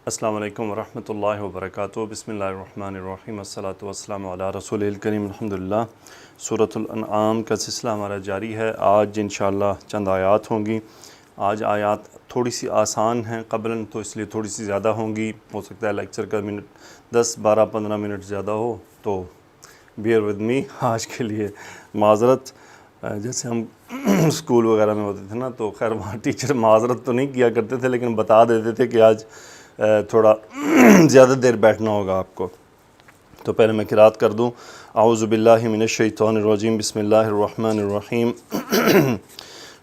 السلام علیکم ورحمۃ اللہ وبرکاتہ۔ بسم اللہ الرحمن الرحیم، الصلاۃ والسلام علی رسول الکریم۔ الحمدللہ، سورۃ الانعام کا سلسلہ ہمارا جاری ہے۔ آج انشاءاللہ چند آیات ہوں گی۔ آج آیات تھوڑی سی آسان ہیں قبلاً، تو اس لیے تھوڑی سی زیادہ ہوں گی۔ ہو سکتا ہے لیکچر کا منٹ 10 12 15 منٹ زیادہ ہو، تو بیئر ود می۔ آج کے لیے معذرت، جیسے ہم اسکول وغیرہ میں ہوتے تھے نا، تو خیر وہاں ٹیچر معذرت تو نہیں کیا کرتے تھے، لیکن بتا دیتے تھے کہ آج تھوڑا زیادہ دیر بیٹھنا ہوگا آپ کو۔ تو پہلے میں قرات کر دوں۔ اعوذ باللہ من الشیطان الرجیم، بسم اللہ الرحمن الرحیم۔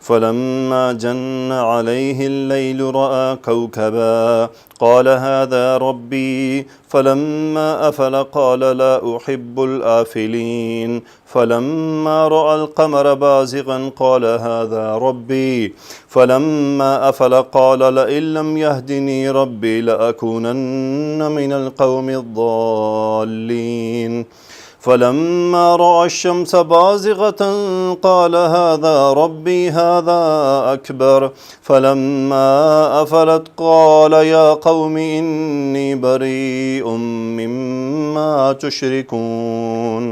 فلما جن عليه الليل رأى كوكبا قال هذا ربي فلما أفل قال لا أحب الآفلين فلما رأى القمر بازغا قال هذا ربي فلما أفل قال لئن لم يهدني ربي لأكونن من القوم الضالين فلما رأى الشمس بازغة قال هذا ربي هذا أكبر فلما أفلت قال يا قوم إني بريء مما تشركون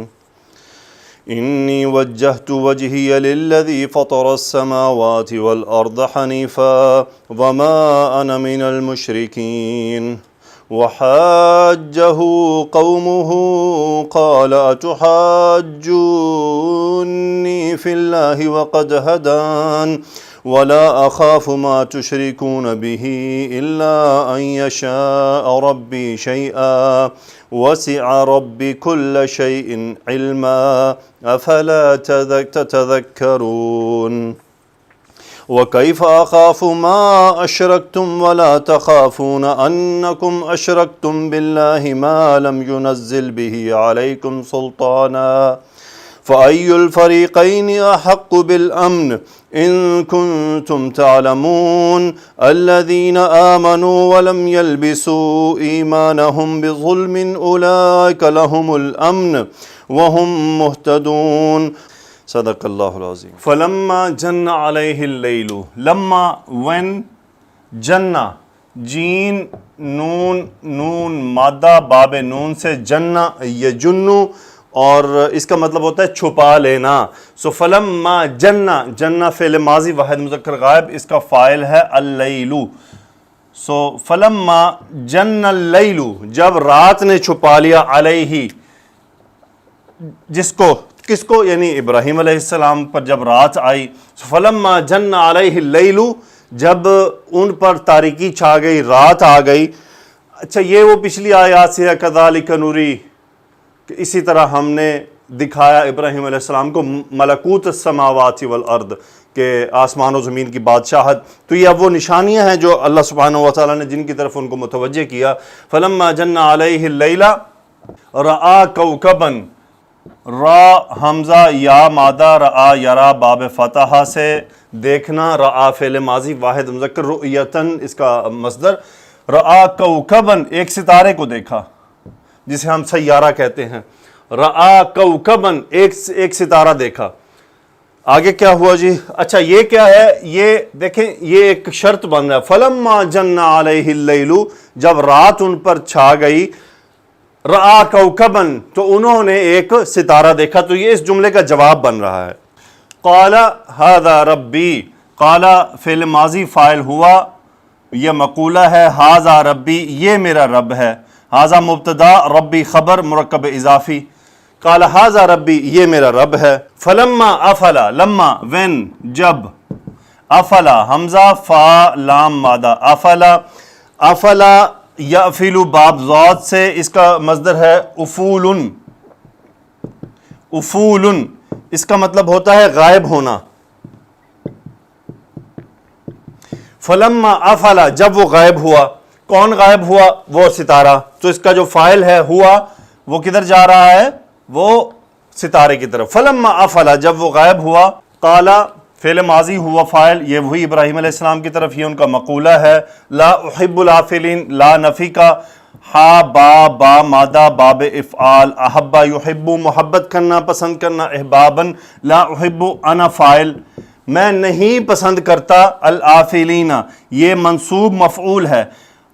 إني وجهت وجهي للذي فطر السماوات والأرض حنيفا وما أنا من المشركين وحاجه قومه قال أتحاجوني في الله وقد هدان ولا أخاف ما تشركون به إلا أن يشاء ربي شيئا وسع ربي كل شيء علما أفلا تتذكرون وكيف أخاف ما أشركتم ولا تخافون أنكم أشركتم بالله ما لم ينزل به عليكم سلطانا فأي الفريقين أحق بالأمن إن كنتم تعلمون الذين آمنوا ولم يلبسوا إيمانهم بظلم أولئك لهم الأمن وهم مهتدون صدق اللہ العظیم۔ فلما جن علیہ اللیل، لما when جنہ، جین نون نون مادہ باب نون سے جنہ یجنو، اور اس کا مطلب ہوتا ہے چھپا لینا۔ سو فلما جنہ، جنہ فعل ماضی واحد مذکر غائب، اس کا فاعل ہے اللیل۔ سو فلما جن اللیل، جب رات نے چھپا لیا، علیہ جس کو، کس کو؟ یعنی ابراہیم علیہ السلام پر جب رات آئی۔ فلما جن علیہ اللیل، جب ان پر تاریکی چھا گئی، رات آ گئی۔ اچھا، یہ وہ پچھلی آیات سے ہے، کذالک نوری، کہ اسی طرح ہم نے دکھایا ابراہیم علیہ السلام کو ملکوت السماوات والارض، کہ آسمان و زمین کی بادشاہت۔ تو یہ اب وہ نشانیاں ہیں جو اللہ سبحانہ وتعالیٰ نے جن کی طرف ان کو متوجہ کیا۔ فلما جن علیہ اللیل رآ کوکبا، را حمزہ یا مادہ، رآ یرا باب فتحہ سے دیکھنا، رآ فعل ماضی واحد مذکر، رؤیتن اس کا مصدر، رآ کوکبا ایک ستارے کو دیکھا جسے ہم سیارہ کہتے ہیں۔ رآ کوکبا ایک ستارہ دیکھا۔ آگے کیا ہوا جی؟ اچھا یہ کیا ہے؟ یہ دیکھیں، یہ ایک شرط بن رہا ہے۔ فلما جن علیہ اللیل، جب رات ان پر چھا گئی، رآ کوکبا، تو انہوں نے ایک ستارہ دیکھا۔ تو یہ اس جملے کا جواب بن رہا ہے۔ قال ھذا ربی، قال فعل ماضی فاعل ہوا، یہ مقولہ ہے، ھذا ربی یہ میرا رب ہے، ھذا مبتدا ربی خبر مرکب اضافی، قال ھذا ربی یہ میرا رب ہے۔ فلما افلا، لما when جب، افلا حمزہ فا لام مادہ، افلا افلا یافل باب ذات سے، اس کا مصدر ہے افول، افول اس کا مطلب ہوتا ہے غائب ہونا۔ فلما افلا، جب وہ غائب ہوا، کون غائب ہوا؟ وہ ستارہ۔ تو اس کا جو فاعل ہے ہوا، وہ کدھر جا رہا ہے؟ وہ ستارے کی طرف۔ فلما افلا، جب وہ غائب ہوا، قال فعل ماضی ہوا فاعل، یہ وہی ابراہیم علیہ السلام کی طرف، یہ ان کا مقولہ ہے۔ لا احب الافلین، لا نفی کا، ہا با مادہ باب افعال، احبا یحب محبت کرنا، پسند کرنا، احبابا، لا احب انا فاعل، میں نہیں پسند کرتا، الافلین یہ منصوب مفعول ہے،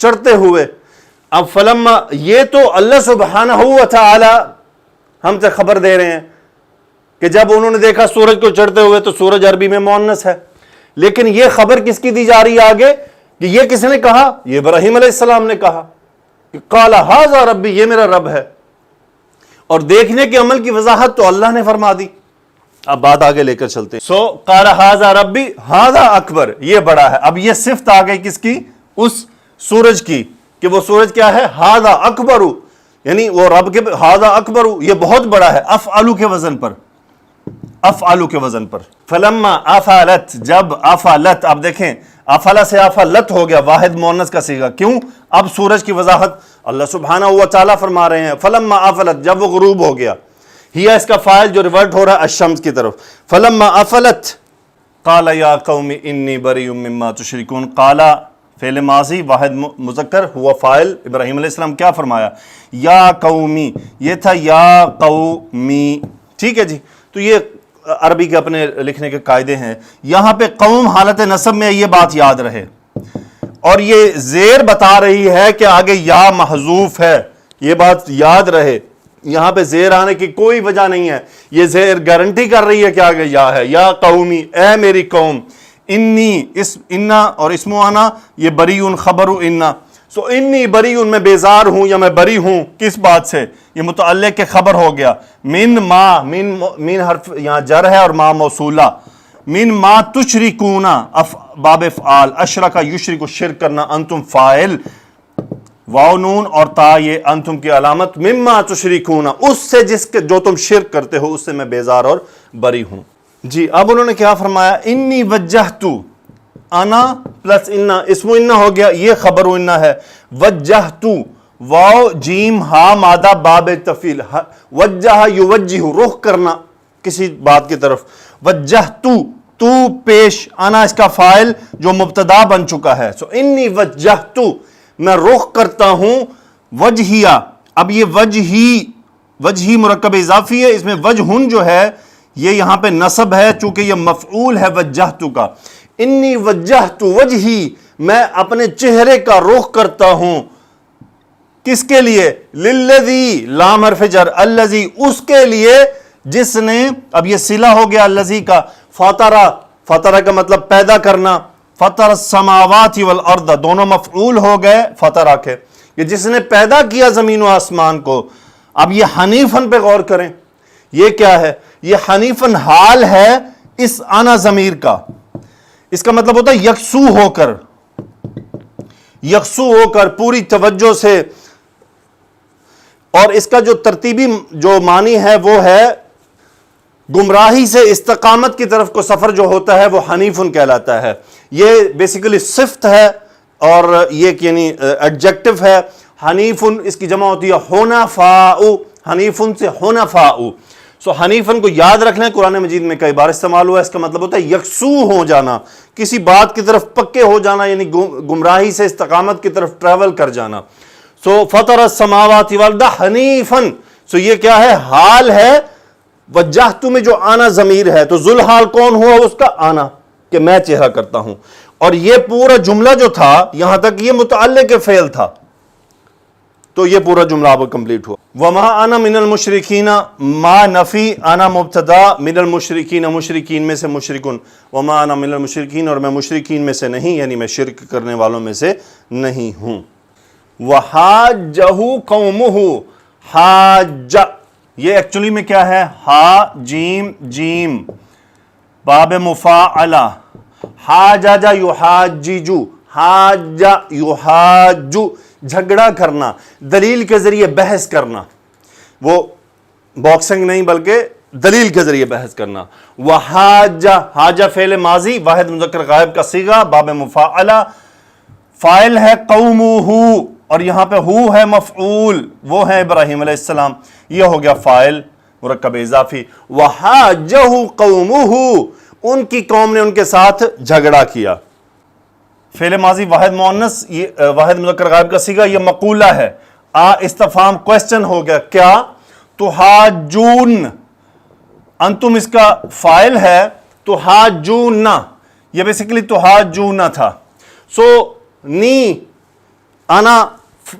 چڑھتے ہوئے. اب فلما یہ تو اللہ سبحانہ و تعالی ہم سے خبر دے رہے ہیں کہ جب انہوں نے دیکھا سورج کو چڑھتے ہوئے تو سورج عربی میں مؤنث ہے، لیکن یہ خبر کس کی دی جا رہی ہے آگے کہ یہ کس نے کہا؟ یہ ابراہیم علیہ السلام نے کہا کہ قال ھذا ربی، یہ میرا رب ہے. اور دیکھنے کے عمل کی وضاحت تو اللہ نے فرما دی. اب بات آگے لے کر چلتے ہیں. قال ھذا ربی ھذا اکبر، یہ بڑا ہے. اب یہ صفت آ گئی کس کی؟ اس سورج کی، کہ وہ سورج کیا ہے؟ ھذا اکبر، یعنی وہ رب کے ھذا اکبر، یہ بہت بڑا ہے. افعلو کے وزن پر، افعلو کے وزن پر. فلما افعلت، جب افعلت، اب دیکھیں افعل سے افعلت ہو گیا، واحد مؤنث کا صیغہ. کیوں؟ اب سورج کی وضاحت اللہ سبحانہ و تعالیٰ فرما رہے ہیں. فلما افعلت، جب وہ غروب ہو گیا. ہی اس کا فاعل جو ریورٹ ہو رہا ہے الشمس کی طرف. فلما افعلت قال یا قوم انی بریء مما تشرکون. قال فعل ماضی واحد مذکر، ہوا فاعل. ابراہیم علیہ السلام کیا فرمایا؟ یا قومی، یہ تھا یا قومی. ٹھیک ہے جی. تو یہ عربی کے اپنے لکھنے کے قاعدے ہیں. یہاں پہ قوم حالت نصب میں، یہ بات یاد رہے. اور یہ زیر بتا رہی ہے کہ آگے یا محذوف ہے، یہ بات یاد رہے. یہاں پہ زیر آنے کی کوئی وجہ نہیں ہے. یہ زیر گارنٹی کر رہی ہے کہ آگے یا ہے. یا قومی، اے میری قوم. انی، انا اور اسم انا، یہ بریون خبر انا. سو انی بریون، میں بیزار ہوں یا میں بری ہوں. کس بات سے؟ یہ متعلق کے خبر ہو گیا. من ما، من حرف یہاں جر ہے اور ما موصولہ. من ما تشرکون، باب افعال. اشرک یشرک، شرک کرنا. انتم فاعل، واو نون اور تا یہ انتم کی علامت. مما تشرکون، اس سے جس کے جو تم شرک کرتے ہو، اس سے میں بیزار اور بری ہوں. جی اب انہوں نے کیا فرمایا؟ انی وجہتو، انا پلس انا، اسم انا ہو گیا، یہ خبر انا ہے. وجہتو، واو جیم ہا مادہ باب تفعیل. وجہ یوجہ، رخ کرنا کسی بات کی طرف. وجہتو، تو پیش، انا اس کا فاعل جو مبتدا بن چکا ہے. سو انی وجہتو، میں رخ کرتا ہوں. وجہیہ، اب یہ وجہی مرکب اضافی ہے، اس میں وجہن جو ہے یہ یہاں پہ نصب ہے چونکہ یہ مفعول ہے وجہتو کا. انی وجہتو وجہی، میں اپنے چہرے کا رخ کرتا ہوں. کس کے لیے؟ للذی، لام حرف جر، الذی، اس کے لیے جس نے، اب یہ صلہ ہو گیا الذی کا. فطرہ، فطرہ کا مطلب پیدا کرنا. فطر السماوات والارض، دونوں مفعول ہو گئے فطرہ کے، کہ جس نے پیدا کیا زمین و آسمان کو. اب یہ حنیفن پہ غور کریں، یہ کیا ہے؟ یہ حنیفن حال ہے اس انا ضمیر کا. اس کا مطلب ہوتا ہے یکسو ہو کر، یکسو ہو کر پوری توجہ سے. اور اس کا جو ترتیبی جو معنی ہے وہ ہے گمراہی سے استقامت کی طرف کو سفر جو ہوتا ہے وہ حنیفن کہلاتا ہے. یہ بیسیکلی صفت ہے اور یہ یعنی ایڈجیکٹو ہے. حنیفن اس کی جمع ہوتی ہے حنفاء، حنیفن سے حنفاء. سو حنیفن کو یاد رکھ لیں، قرآن مجید میں کئی بار استعمال ہوا ہے. اس کا مطلب ہوتا ہے یکسو ہو جانا، کسی بات کی طرف پکے ہو جانا، یعنی گمراہی سے استقامت کی طرف ٹریول کر جانا. سو فطر السماوات والارض حنیفن، سو یہ کیا ہے؟ حال ہے. وجہتو میں جو آنا ضمیر ہے، تو ذل حال کون ہوا؟ اس کا آنا، کہ میں چہرہ کرتا ہوں. اور یہ پورا جملہ جو تھا یہاں تک یہ متعلق فعل تھا، تو یہ پورا جملہ اب کمپلیٹ ہوا. وما انا من المشرکین، ما نفی، انا مبتدا، من المشرکین مشرکین میں سے مشرکن. وما انا من المشرکین، اور میں مشرکین میں سے نہیں، یعنی میں شرک کرنے والوں میں سے نہیں ہوں. وحاجہ قومہ، حاج، یہ ایکچولی میں کیا ہے؟ ہا جیم جیم، باب مفاعلہ. حاجہ یحاججو، حاجہ یحاجو، جھگڑا کرنا، دلیل کے ذریعے بحث کرنا. وہ باکسنگ نہیں بلکہ دلیل کے ذریعے بحث کرنا. وحاجہ، حاجہ فعل ماضی واحد مذکر غائب کا صیغہ باب مفاعلہ. فاعل ہے قومہ، اور یہاں پہ ہو ہے مفعول، وہ ہے ابراہیم علیہ السلام. یہ ہو گیا فاعل مرکب اضافی. وحاجہ قومہ، ان کی قوم نے ان کے ساتھ جھگڑا کیا. فعل ماضی واحد مؤنث، یہ واحد مذکر غائب کا صیغہ، یہ مقولہ ہے. استفہام کوسچن ہو گیا، کیا؟ تحاجون، انتم اس کا فاعل ہے. تحاجون، یہ بیسیکلی تحاجون تھا. سو نی انا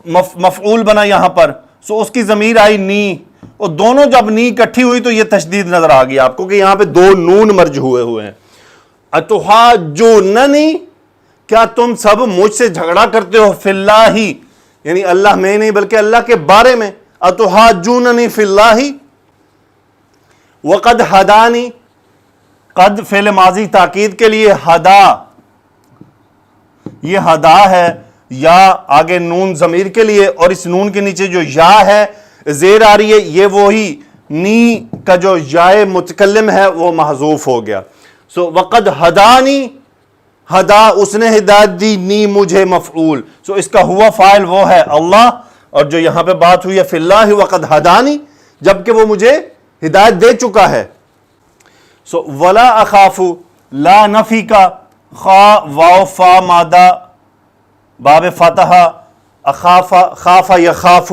مفعول بنا یہاں پر، سو اس کی ضمیر آئی نی، اور دونوں جب نی اکٹھی ہوئی تو یہ تشدید نظر آ گئی آپ کو کہ یہاں پہ دو نون مرج ہوئے ہیں. اتحاجوننی، کیا تم سب مجھ سے جھگڑا کرتے ہو، فی اللہ، یعنی اللہ میں نہیں بلکہ اللہ کے بارے میں. اتحاجوننی فی اللہ، وقد ہدانی، قد فعل ماضی تاکید کے لیے، ہدا یہ ہدا ہے، یا آگے نون ضمیر کے لیے، اور اس نون کے نیچے جو یا ہے زیر آ رہی ہے، یہ وہی نی کا جو یائے متکلم ہے وہ محذوف ہو گیا. سو وقد ہدانی، ہدا اس نے ہدایت دی، نی مجھے مفعول، سو اس کا ہوا فاعل وہ ہے اللہ، اور جو یہاں پہ بات ہوئی ہے فی اللہ وقد ہدانی، جبکہ وہ مجھے ہدایت دے چکا ہے. سو ولا اخاف، لا نفی کا، خا واو فا مادہ باب فتح، اخاف خاف یخاف،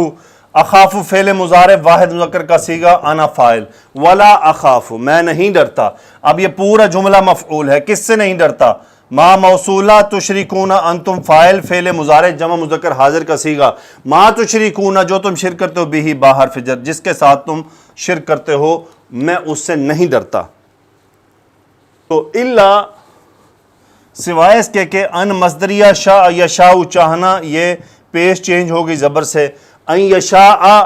اخاف فعل مضارع واحد مذکر کا صیغہ، انا فاعل، ولا اخاف میں نہیں ڈرتا. اب یہ پورا جملہ مفعول ہے، کس سے نہیں ڈرتا؟ ما موصولہ، تشرکون انتم فاعل فعل مضارع جمع مذکر حاضر کا صیغہ، ما تشرکون جو تم شرک کرتے ہو، بھی باہر فجر جس کے ساتھ تم شرک کرتے ہو، میں اس سے نہیں ڈرتا. تو الا سوائے اس کے کہ ان مصدریہ شاء یشاء چاہنا، یہ پیش چینج ہو گئی زبر سے، ان یشاء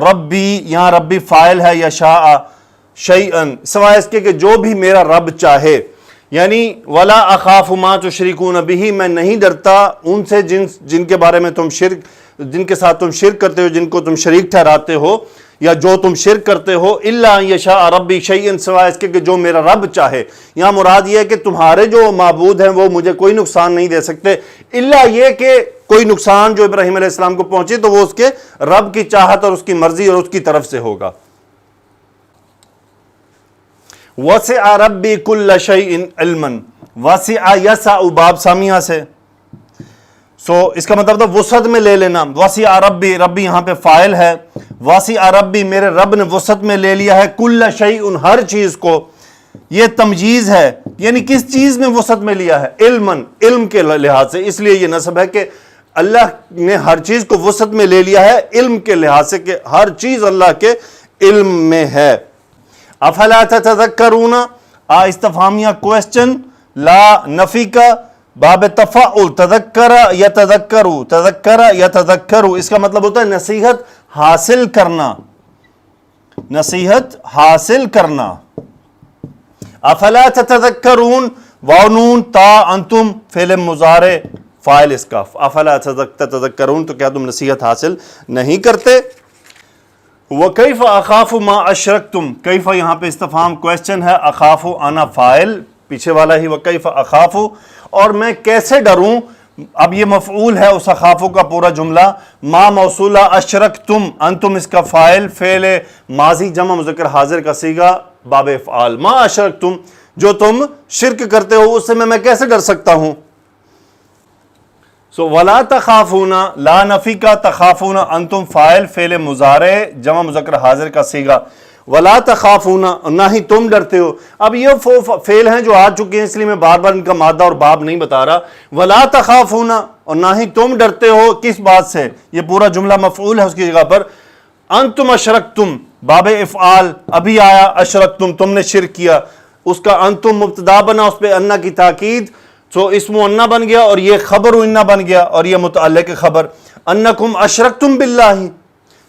ربی، یہاں ربی فاعل ہے، یشاء شیئن، سوائے اس کے کہ جو بھی میرا رب چاہے. یعنی ولا اخاف ما تشرکون بہ، میں نہیں ڈرتا ان سے جن کے بارے میں تم شرک، جن کے ساتھ تم شرک کرتے ہو، جن کو تم شریک ٹھہراتے ہو یا جو تم شرک کرتے ہو. الا ان یشاء ربی شیئن، سوائے اس کے کہ جو میرا رب چاہے. یہاں مراد یہ ہے کہ تمہارے جو معبود ہیں وہ مجھے کوئی نقصان نہیں دے سکتے، الا یہ کہ کوئی نقصان جو ابراہیم علیہ السلام کو پہنچے تو وہ اس کے رب کی چاہت اور اس کی مرضی اور اس کی طرف سے ہوگا. وسع ربی کل شیء علما، وسع یسع باب سامیہ سے، سو اس کا مطلب تھا وسعت میں لے لینا. وسع ربی، ربی یہاں پہ فاعل ہے، وسع ربی میرے رب نے وسعت میں لے لیا ہے، کل شیء ہر چیز کو. یہ تمجیز ہے، یعنی کس چیز میں وسعت میں لیا ہے؟ علما، علم کے لحاظ سے، اس لیے یہ نسب ہے کہ اللہ نے ہر چیز کو وسعت میں لے لیا ہے علم کے لحاظ سے، کہ ہر چیز اللہ کے علم میں ہے. افلا تتذکرون، استفہامیہ کوسچن، لا نفی کا، باب تفاعل، تذکر یتذکرو، تذکر یتذکرو، اس کا مطلب ہوتا ہے نصیحت حاصل کرنا، نصیحت حاصل کرنا. افلا تتذکرون، واو نون تا انتم فعل مضارع فاعل اس کا، افلا تتذکرون تو کیا تم نصیحت حاصل نہیں کرتے. وَكَيْفَ أَخَافُ مَا أَشْرَكْتُمْ، کیف یہاں پہ استفہام کوسچن ہے، اخاف انا فاعل پیچھے والا ہی، وَكَيْفَ أَخَافُ اور میں کیسے ڈروں. اب یہ مفعول ہے اس اخافو کا پورا جملہ، ما موصولہ، اشرکتم انتم اس کا فاعل فعل ماضی جمع مذکر حاضر کا صیغہ باب افعال، ما اشرکتم جو تم شرک کرتے ہو اس سے میں کیسے ڈر سکتا ہوں. سو ولا تخافون، لا نفی کا، تخافون انتم فاعل فعل مضارع جمع مذکر حاضر کا صیغہ، ولا تخافون نہ ہی تم ڈرتے ہو. اب یہ فعل ہیں جو آ چکے ہیں اس لیے میں بار بار ان کا مادہ اور باب نہیں بتا رہا. ولا تخافون اور نہ ہی تم ڈرتے ہو کس بات سے، یہ پورا جملہ مفعول ہے اس کی جگہ پر. انتم اشرکتم باب افعال ابھی آیا، اشرکتم تم نے شرک کیا، اس کا انتم مبتدا بنا، اس پہ انا کی تاکید، سو اسم انا بن گیا اور یہ خبر انا بن گیا اور یہ متعلق خبر. انکم اشرکتم باللہ،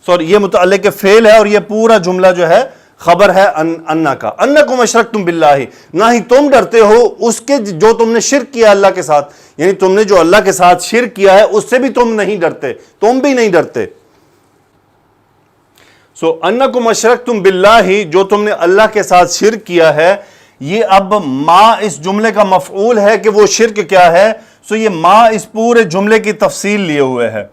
سوری یہ متعلق فعل ہے اور یہ پورا جملہ جو ہے خبر ہے انا کا. انکم اشرکتم باللہ، نہ ہی تم ڈرتے ہو اس کے جو تم نے شرک کیا اللہ کے ساتھ، یعنی تم نے جو اللہ کے ساتھ شرک کیا ہے اس سے بھی تم نہیں ڈرتے، تم بھی نہیں ڈرتے. سو انکم اشرکتم باللہ جو تم نے اللہ کے ساتھ شرک کیا ہے، یہ اب ما اس جملے کا مفعول ہے کہ وہ شرک کیا ہے. سو یہ ما اس پورے جملے کی تفصیل لیے ہوئے ہے.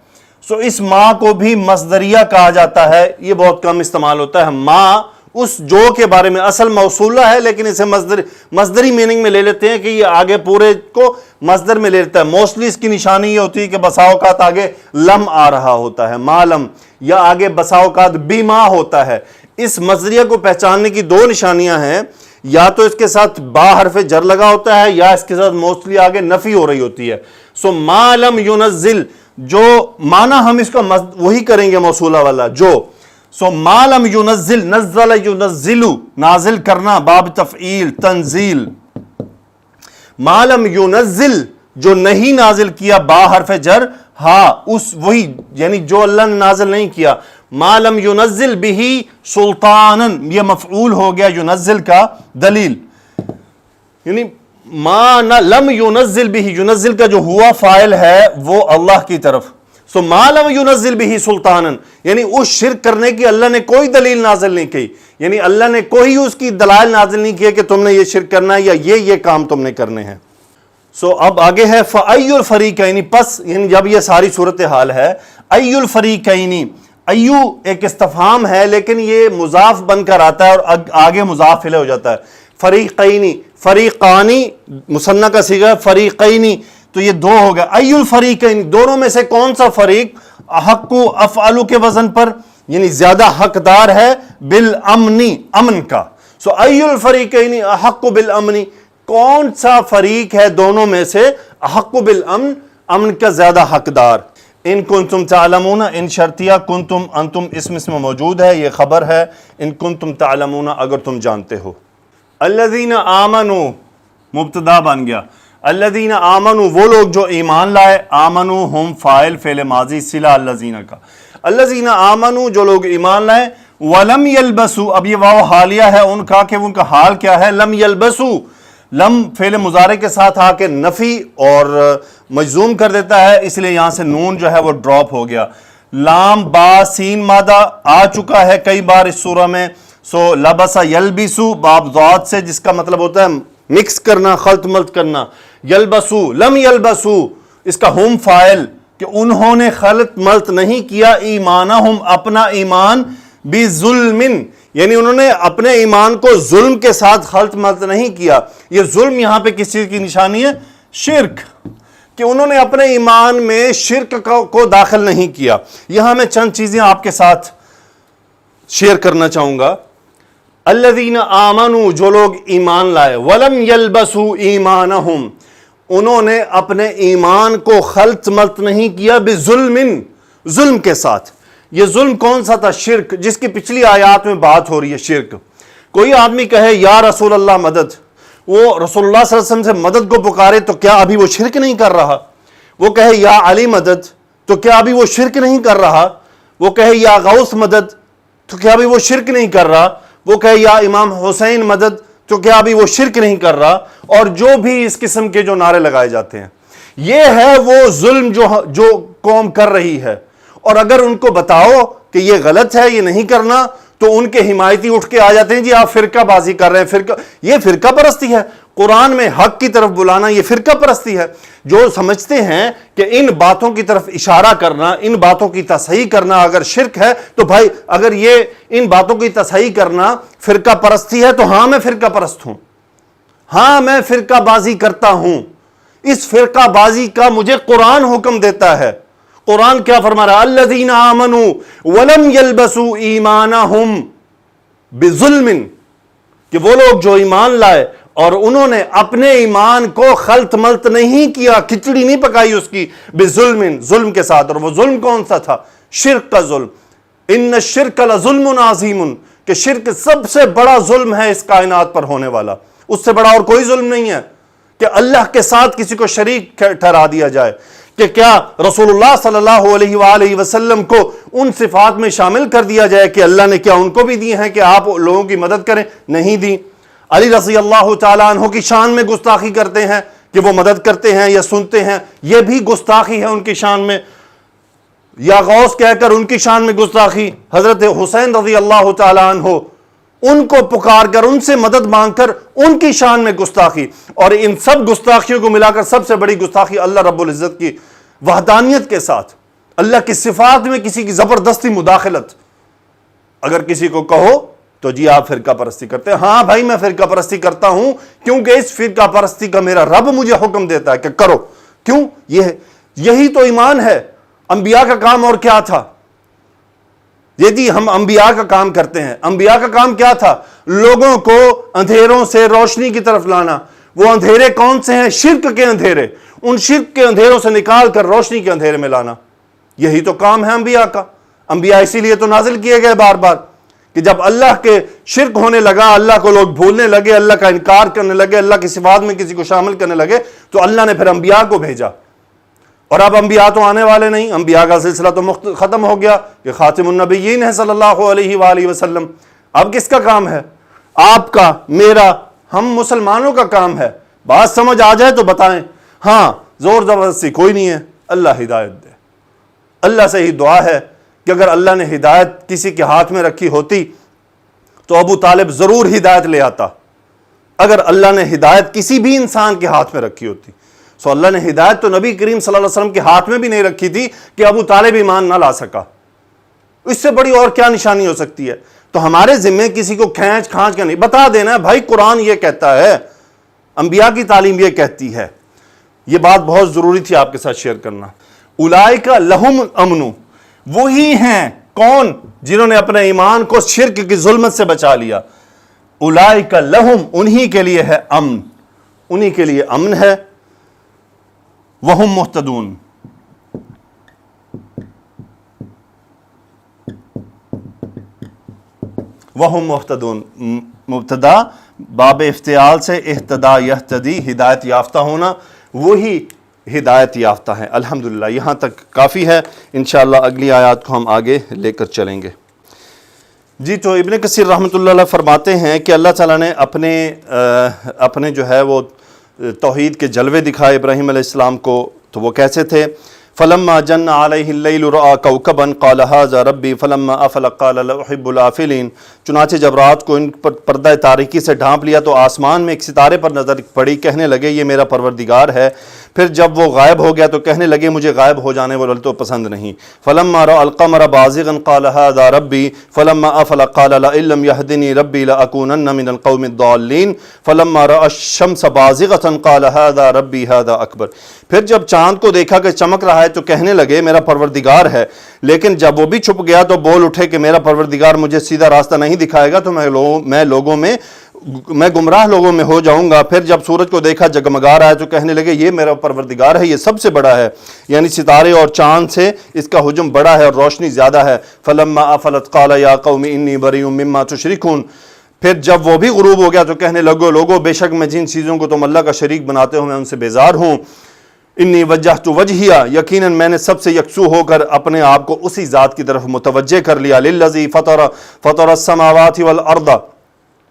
سو اس ما کو بھی مصدریہ کہا جاتا ہے، یہ بہت کم استعمال ہوتا ہے. ما اس جو کے بارے میں اصل موصولہ ہے لیکن اسے مصدری میننگ میں لے لیتے ہیں کہ یہ آگے پورے کو مصدر میں لے لیتا ہے. موسٹلی اس کی نشانی یہ ہوتی ہے کہ بسا اوقات آگے لم آ رہا ہوتا ہے، ما لم، یا آگے بسا اوقات بی ما ہوتا ہے. اس مصدریہ کو پہچاننے کی دو نشانیاں ہیں، یا تو اس کے ساتھ با حرف جر لگا ہوتا ہے یا اس کے ساتھ موسٹلی آگے نفی ہو رہی ہوتی ہے. سو ما لم ينزل جو معنی ہم اس کا وہی کریں گے موصولہ والا جو. سو ما لم ينزل نزل ينزل نازل کرنا باب تفعیل تنزیل. ما لم ينزل جو نہیں نازل کیا با حرف جر ہاں اس وہی یعنی جو اللہ نے نازل نہیں کیا. ما لم ينزل به سلطانا یہ مفعول ہو گیا ينزل کا دلیل یعنی ما لم ينزل به ينزل کا جو ہوا فاعل ہے وہ اللہ کی طرف. سو ما لم ينزل به سلطانا یعنی اس شرک کرنے کی اللہ نے کوئی دلیل نازل نہیں کی یعنی اللہ نے کوئی اس کی دلائل نازل نہیں کیا کہ تم نے یہ شرک کرنا ہے یا یہ کام تم نے کرنے ہیں. سو اب آگے ہے فَأَيُّ الْفَرِيقَيْنِ پس یعنی جب یہ ساری صورتحال ہے أَيُّ الْفَرِيقَيْنِ ایو ایک استفہام ہے لیکن یہ مضاف بن کر آتا ہے اور آگے مضاف الیہ ہو جاتا ہے. فریقینی فریقانی مثنیٰ کا صیغہ ہے فریقینی تو یہ دو ہو گیا. ایو الفریقین دونوں میں سے کون سا فریق احق افعلو کے وزن پر یعنی زیادہ حقدار ہے بالامنی امن کا. سو ایو الفریقین احق بالامنی کون سا فریق ہے دونوں میں سے احق بالامن امن کا زیادہ حقدار. ان کنتم تعلمون ان شرطیہ کنتم انتم اسم موجود ہے یہ خبر ہے. ان کنتم تعلمون اگر تم جانتے ہو. الذین آمنوا مبتدا بن گیا. الذین آمنوا وہ لوگ جو ایمان لائے. آمنوا ہم فاعل فعل ماضی صلہ الذین کا. الذین آمنوا جو لوگ ایمان لائے. ولم یلبسوا اب یہ واو حالیہ ہے ان کا کہ ان کا حال کیا ہے. لم یلبسوا لم فعل مضارع کے ساتھ آ کے نفی اور مجزوم کر دیتا ہے اس لیے یہاں سے نون جو ہے وہ ڈراپ ہو گیا. لام با سین مادہ آ چکا ہے کئی بار اس سورہ میں. سو لبسا یلبسو باب ضاد سے جس کا مطلب ہوتا ہے مکس کرنا خلط ملط کرنا. یلبسو لم یلبسو اس کا ہم فاعل کہ انہوں نے خلط ملط نہیں کیا. ایمانہم اپنا ایمان بظلم یعنی انہوں نے اپنے ایمان کو ظلم کے ساتھ خلط ملط نہیں کیا. یہ ظلم یہاں پہ کس چیز کی نشانی ہے؟ شرک کہ انہوں نے اپنے ایمان میں شرک کو داخل نہیں کیا. یہاں میں چند چیزیں آپ کے ساتھ شیئر کرنا چاہوں گا. الذین آمنوا جو لوگ ایمان لائے. ولم یلبسوا ایمانہم انہوں نے اپنے ایمان کو خلط ملط نہیں کیا بظلم ظلم کے ساتھ. یہ ظلم کون سا تھا؟ شرک جس کی پچھلی آیات میں بات ہو رہی ہے. شرک کوئی آدمی کہے یا رسول اللہ مدد وہ رسول اللہ صلی اللہ علیہ وسلم سے مدد کو پکارے تو کیا ابھی وہ شرک نہیں کر رہا؟ وہ کہے یا علی مدد تو کیا ابھی وہ شرک نہیں کر رہا؟ وہ کہے یا غوث مدد تو کیا ابھی وہ شرک نہیں کر رہا؟ وہ کہے یا امام حسین مدد تو کیا ابھی وہ شرک نہیں کر رہا؟ اور جو بھی اس قسم کے جو نعرے لگائے جاتے ہیں یہ ہے وہ ظلم جو قوم کر رہی ہے. اور اگر ان کو بتاؤ کہ یہ غلط ہے یہ نہیں کرنا تو ان کے حمایتی اٹھ کے آ جاتے ہیں جی آپ فرقہ بازی کر رہے ہیں. یہ فرقہ پرستی ہے. قرآن میں حق کی طرف بلانا یہ فرقہ پرستی ہے. جو سمجھتے ہیں کہ ان باتوں کی طرف اشارہ کرنا ان باتوں کی تصحیح کرنا اگر شرک ہے تو بھائی اگر یہ ان باتوں کی تصحیح کرنا فرقہ پرستی ہے تو ہاں میں فرقہ پرست ہوں. ہاں میں فرقہ بازی کرتا ہوں. اس فرقہ بازی کا مجھے قرآن حکم دیتا ہے. قرآن کیا فرما رہا ہے؟ الذین آمنوا ولم یلبسوا ایمانہم بظلم کہ وہ لوگ جو ایمان لائے اور انہوں نے اپنے ایمان کو خلط ملط نہیں کیا کھچڑی نہیں پکائی اس کی بظلم ظلم کے ساتھ. اور وہ ظلم کون سا تھا؟ شرک کا ظلم. ان الشرک لظلم عظیم کہ شرک سب سے بڑا ظلم ہے اس کائنات پر ہونے والا. اس سے بڑا اور کوئی ظلم نہیں ہے کہ اللہ کے ساتھ کسی کو شریک ٹھہرا دیا جائے. کہ کیا رسول اللہ صلی اللہ علیہ وآلہ وسلم کو ان صفات میں شامل کر دیا جائے کہ اللہ نے کیا ان کو بھی دی ہیں کہ آپ لوگوں کی مدد کریں؟ نہیں دی. علی رضی اللہ تعالیٰ عنہ کی شان میں گستاخی کرتے ہیں کہ وہ مدد کرتے ہیں یا سنتے ہیں یہ بھی گستاخی ہے ان کی شان میں. یا غوث کہہ کر ان کی شان میں گستاخی. حضرت حسین رضی اللہ تعالیٰ عنہ ان کو پکار کر ان سے مدد مانگ کر ان کی شان میں گستاخی. اور ان سب گستاخیوں کو ملا کر سب سے بڑی گستاخی اللہ رب العزت کی وحدانیت کے ساتھ اللہ کی صفات میں کسی کی زبردستی مداخلت. اگر کسی کو کہو تو جی آپ فرقہ پرستی کرتے ہیں. ہاں بھائی میں فرقہ پرستی کرتا ہوں کیونکہ اس فرقہ پرستی کا میرا رب مجھے حکم دیتا ہے کہ کرو. کیوں؟ یہی تو ایمان ہے. انبیاء کا کام اور کیا تھا؟ یہ جی ہم انبیاء کا کام کرتے ہیں. انبیاء کا کام کیا تھا؟ لوگوں کو اندھیروں سے روشنی کی طرف لانا. وہ اندھیرے کون سے ہیں؟ شرک کے اندھیرے. ان شرک کے اندھیروں سے نکال کر روشنی کے اندھیرے میں لانا. یہی تو کام ہے انبیاء کا. انبیاء اسی لیے تو نازل کیے گئے بار بار کہ جب اللہ کے شرک ہونے لگا، اللہ کو لوگ بھولنے لگے، اللہ کا انکار کرنے لگے، اللہ کی صفات میں کسی کو شامل کرنے لگے، تو اللہ نے پھر انبیاء کو بھیجا. اور اب انبیاء تو آنے والے نہیں، انبیاء کا سلسلہ تو ختم ہو گیا کہ خاتم النبیین ہے صلی اللہ علیہ وآلہ وسلم. اب کس کا کام ہے؟ آپ کا، میرا، ہم مسلمانوں کا کام ہے. بات سمجھ آ جائے تو بتائیں. ہاں زور زبردستی کوئی نہیں ہے. اللہ ہدایت دے. اللہ سے ہی دعا ہے کہ اگر اللہ نے ہدایت کسی کے ہاتھ میں رکھی ہوتی تو ابو طالب ضرور ہدایت لے آتا. اگر اللہ نے ہدایت کسی بھی انسان کے ہاتھ میں رکھی ہوتی، سو اللہ نے ہدایت تو نبی کریم صلی اللہ علیہ وسلم کے ہاتھ میں بھی نہیں رکھی تھی کہ ابو طالب ایمان نہ لا سکا. اس سے بڑی اور کیا نشانی ہو سکتی ہے؟ تو ہمارے ذمے کسی کو کھینچ کھانچ کے نہیں بتا دینا ہے بھائی قرآن یہ کہتا ہے، انبیاء کی تعلیم یہ کہتی ہے. یہ بات بہت ضروری تھی آپ کے ساتھ شیئر کرنا. اولئک لہم الامن، وہی ہیں کون؟ جنہوں نے اپنے ایمان کو شرک کی ظلمت سے بچا لیا. اولئک لہم، انہی کے لیے ہے امن، انہی کے لیے امن ہے. وہم مہتدون، وہم مہتدون. مبتدا باب افتعال سے اہتدا یہتدی، ہدایت یافتہ ہونا، وہی ہدایت یافتہ ہیں. الحمدللہ یہاں تک کافی ہے. انشاءاللہ اگلی آیات کو ہم آگے لے کر چلیں گے. جی تو ابن کثیر رحمۃ اللہ علیہ فرماتے ہیں کہ اللہ تعالیٰ نے اپنے جو ہے وہ توحید کے جلوے دکھائے ابراہیم علیہ السلام کو. تو وہ کیسے تھے؟ فلما جن علیہ اللیل رأى کوكبا قال هذا ربی فلما افل قال لا احب الافلین. چنانچہ جب رات کو ان پر پردہ تاریکی سے ڈھانپ لیا تو آسمان میں ایک ستارے پر نظر پڑی، کہنے لگے یہ میرا پروردگار ہے. پھر جب وہ غائب ہو گیا تو کہنے لگے مجھے غائب ہو جانے والے تو پسند نہیں. فلما رأى القمر بازغا قال هذا ربی فلما افل قال لئن لم يهدني ربی لأكونن من القوم الضالین. فلما رأى الشمس بازغة قال هذا ربی هذا اکبر. پھر جب چاند کو دیکھا کہ چمک رہا ہے تو کہنے لگے میرا پروردگار ہے. لیکن جب وہ بھی چھپ گیا تو بول اٹھے کہ میرا پروردگار مجھے سیدھا راستہ نہیں دکھائے گا تو میں گمراہ لوگوں میں ہو جاؤں گا. پھر جب سورج کو دیکھا جگمگا رہا ہے تو کہنے لگے یہ میرا پروردگار ہے، یہ سب سے بڑا ہے، یعنی ستارے اور چاند سے اس کا حجم بڑا ہے اور روشنی زیادہ ہے. فلما افلت قال یا قوم انی بریء مما تشرکون. پھر جب وہ بھی غروب ہو گیا تو کہنے لوگو بے شک میں جن چیزوں کو تم اللہ کا شریک بناتے ہو میں ان سے بیزار ہوں. انی وجہت وجہیہ، یقیناً میں نے سب سے یکسو ہو کر اپنے آپ کو اسی ذات کی طرف متوجہ کر لیا. للذی فطر السماوات والارض،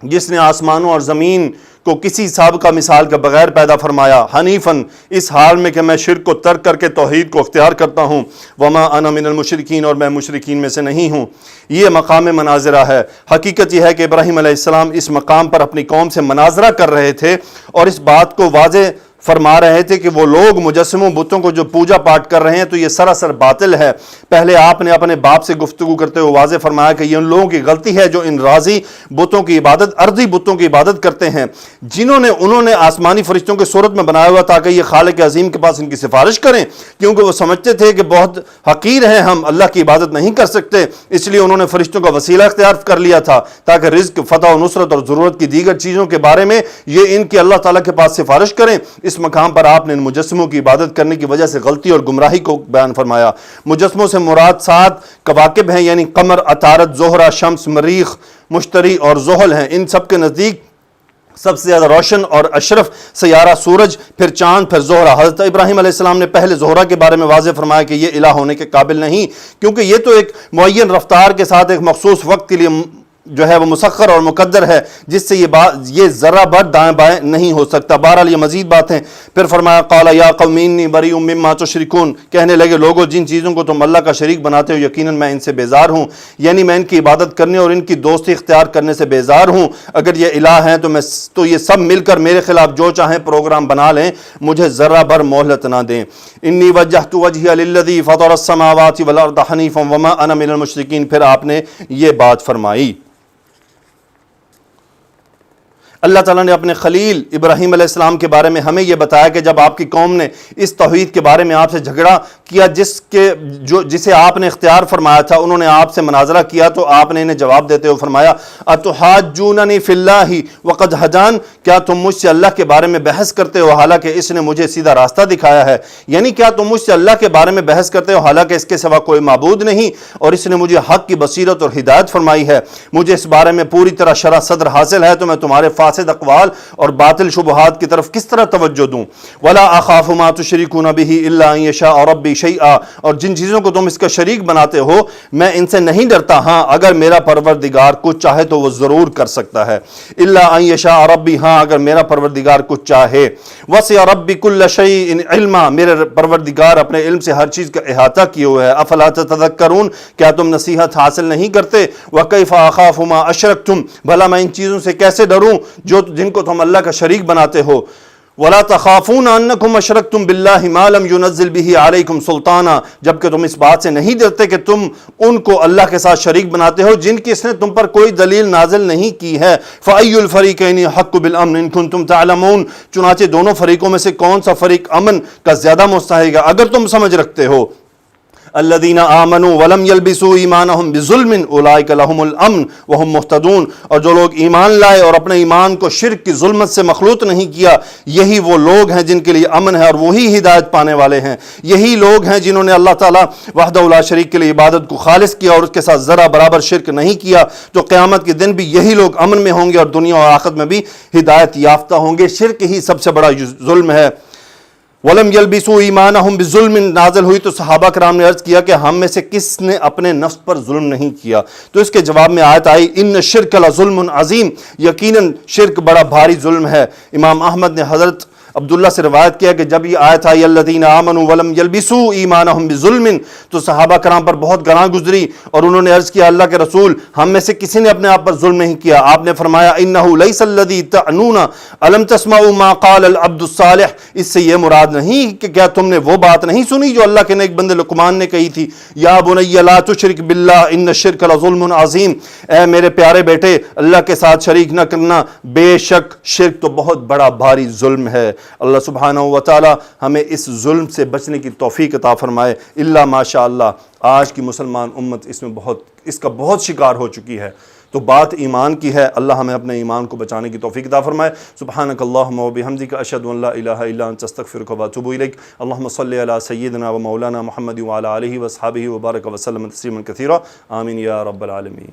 جس نے آسمانوں اور زمین کو کسی سابقہ مثال کے بغیر پیدا فرمایا. حنیفاً، اس حال میں کہ میں شرک کو ترک کر کے توحید کو اختیار کرتا ہوں. وما انا من المشرکین، اور میں مشرکین میں سے نہیں ہوں. یہ مقام مناظرہ ہے. حقیقت یہ ہے کہ ابراہیم علیہ السلام اس مقام پر اپنی قوم سے مناظرہ کر رہے تھے اور اس بات کو واضح فرما رہے تھے کہ وہ لوگ مجسموں بتوں کو جو پوجا پاٹ کر رہے ہیں تو یہ سراسر باطل ہے. پہلے آپ نے اپنے باپ سے گفتگو کرتے ہوئے واضح فرمایا کہ یہ ان لوگوں کی غلطی ہے جو ان راضی بتوں کی عبادت، ارضی بتوں کی عبادت کرتے ہیں انہوں نے آسمانی فرشتوں کے صورت میں بنایا ہوا تاکہ یہ خالق عظیم کے پاس ان کی سفارش کریں، کیونکہ وہ سمجھتے تھے کہ بہت حقیر ہیں، ہم اللہ کی عبادت نہیں کر سکتے. اس لیے انہوں نے فرشتوں کا وسیلہ اختیار کر لیا تھا تاکہ رزق، فتح و نصرت اور ضرورت کی دیگر چیزوں کے بارے میں یہ ان کی اللہ تعالیٰ کے پاس سفارش کریں. اس مقام پر آپ نے ان مجسموں کی عبادت کرنے کی وجہ سے غلطی اور گمراہی کو بیان فرمایا. مجسموں سے مراد 7 کواکب ہیں، یعنی قمر، عطارد، زہرہ، شمس، مریخ، مشتری اور زحل ہیں. ان سب کے نزدیک سب سے زیادہ روشن اور اشرف سیارہ سورج، پھر چاند، پھر زہرہ. حضرت ابراہیم علیہ السلام نے پہلے زہرہ کے بارے میں واضح فرمایا کہ یہ الہ ہونے کے قابل نہیں، کیونکہ یہ تو ایک معین رفتار کے ساتھ ایک مخصوص وقت کے لیے جو ہے وہ مسخر اور مقدر ہے، جس سے یہ ذرہ بھر دائیں بائیں نہیں ہو سکتا. بہرحال یہ مزید بات ہے. پھر فرمایا قال یا قوم انی بریء مما تشرکون، کہنے لگے لوگوں جن چیزوں کو تم اللہ کا شریک بناتے ہو یقیناً میں ان سے بیزار ہوں، یعنی میں ان کی عبادت کرنے اور ان کی دوستی اختیار کرنے سے بیزار ہوں. اگر یہ الہ ہیں تو یہ سب مل کر میرے خلاف جو چاہیں پروگرام بنا لیں، مجھے ذرہ بھر مہلت نہ دیں. انی وجہت وجہی للذی فطر السماوات والارض حنیفا وما انا من المشرکین. پھر آپ نے یہ بات فرمائی. اللہ تعالیٰ نے اپنے خلیل ابراہیم علیہ السلام کے بارے میں ہمیں یہ بتایا کہ جب آپ کی قوم نے اس توحید کے بارے میں آپ سے جھگڑا کیا جسے آپ نے اختیار فرمایا تھا، انہوں نے آپ سے مناظرہ کیا تو آپ نے انہیں جواب دیتے ہوئے فرمایا اتحاجوننی فی اللہ وقد ہدان، کیا تم مجھ سے اللہ کے بارے میں بحث کرتے ہو حالانکہ اس نے مجھے سیدھا راستہ دکھایا ہے؟ یعنی کیا تم مجھ سے اللہ کے بارے میں بحث کرتے ہو حالانکہ اس کے سوا کوئی معبود نہیں اور اس نے مجھے حق کی بصیرت اور ہدایت فرمائی ہے، مجھے اس بارے میں پوری طرح شرح صدر حاصل ہے، تو میں تمہارے فاسد اقوال اور باطل شبہات کی طرف کس طرح توجہ دوں؟ ولا اخاف ما تشركون به الا ان يشاء ربي شيئا، اور جن چیزوں کو تم اس کا شریک بناتے ہو میں ان سے نہیں ڈرتا، ہاں اگر میرا پروردگار کچھ چاہے تو وہ ضرور کر سکتا ہے، الا ان يشاء ربي، ہاں اگر میرا پروردگار کچھ چاہے، وسع ربي كل شيء علما، میرے پروردگار اپنے علم سے ہر چیز کا احاطہ کیے ہوئے ہے، افلا تتذکرون، کیا تم نصیحت حاصل نہیں کرتے؟ وکیف اخاف ما اشرکتم، بھلا میں ان چیزوں سے کیسے ڈروں جن کو تم اللہ کا شریک بناتے ہو، ولا تخافون انکم اشرکتم باللہ ما لم ينزل به علیکم سلطانا، جبکہ تم اس بات سے نہیں ڈرتے کہ تم ان کو اللہ کے ساتھ شریک بناتے ہو جن کی اس نے تم پر کوئی دلیل نازل نہیں کی ہے، فأی الفریقین حق بالامن ان کنتم تعلمون، چنانچہ دونوں فریقوں میں سے کون سا فریق امن کا زیادہ مستحق ہے اگر تم سمجھ رکھتے ہو۔ الذین آمنوا ولم یلبسوا ایمانہم بظلم اولئک لہم الامن وہم مہتدون، اور جو لوگ ایمان لائے اور اپنے ایمان کو شرک کی ظلمت سے مخلوط نہیں کیا، یہی وہ لوگ ہیں جن کے لیے امن ہے اور وہی ہدایت پانے والے ہیں، یہی لوگ ہیں جنہوں نے اللہ تعالیٰ وحدہ لا شریک کے لیے عبادت کو خالص کیا اور اس کے ساتھ ذرا برابر شرک نہیں کیا، تو قیامت کے دن بھی یہی لوگ امن میں ہوں گے اور دنیا اور آخرت میں بھی ہدایت یافتہ ہوں گے۔ شرک ہی سب سے بڑا ظلم ہے۔ وَلَمْ يَلْبِسُوا إِيمَانَهُمْ بِظُلْمٍ نازل ہوئی تو صحابہ کرام نے عرض کیا کہ ہم میں سے کس نے اپنے نفس پر ظلم نہیں کیا؟ تو اس کے جواب میں آیت آئی ان الشرک لظلم عظیم، یقیناً شرک بڑا بھاری ظلم ہے۔ امام احمد نے حضرت عبداللہ سے روایت کیا کہ جب یہ آیت آئی الذین آمنوا ولم یلبسوا ایمانہم بظلم، تو صحابہ کرام پر بہت گراں گزری اور انہوں نے عرض کیا اللہ کے رسول ہم میں سے کسی نے اپنے آپ پر ظلم نہیں کیا۔ آپ نے فرمایا انہ لیس الذی تعنون الم تسمعوا ما قال العبد الصالح، اس سے یہ مراد نہیں کہ کیا تم نے وہ بات نہیں سنی جو اللہ کے نیک بندے لقمان نے کہی تھی، یا بنی لا تشرک باللہ ان الشرک لظلم عظیم، اے میرے پیارے بیٹے اللہ کے ساتھ شریک نہ کرنا، بے شک شرک تو بہت بڑا بھاری ظلم ہے۔ اللہ سبحانہ و تعالی ہمیں اس ظلم سے بچنے کی توفیق عطا فرمائے۔ الا ماشاء اللہ آج کی مسلمان امت اس کا بہت شکار ہو چکی ہے، تو بات ایمان کی ہے، اللہ ہمیں اپنے ایمان کو بچانے کی توفیق عطا فرمائے۔ سبحانک اللہم و بحمدک اشہد ان لا الہ الا انت استغفرک و اتوب الیک۔ اللہم صلی علی سیدنا و مولانا محمد وعلی آلہ و اصحابہ وبارک وسلم تسلیما کثیرا، آمین یا رب العالمین۔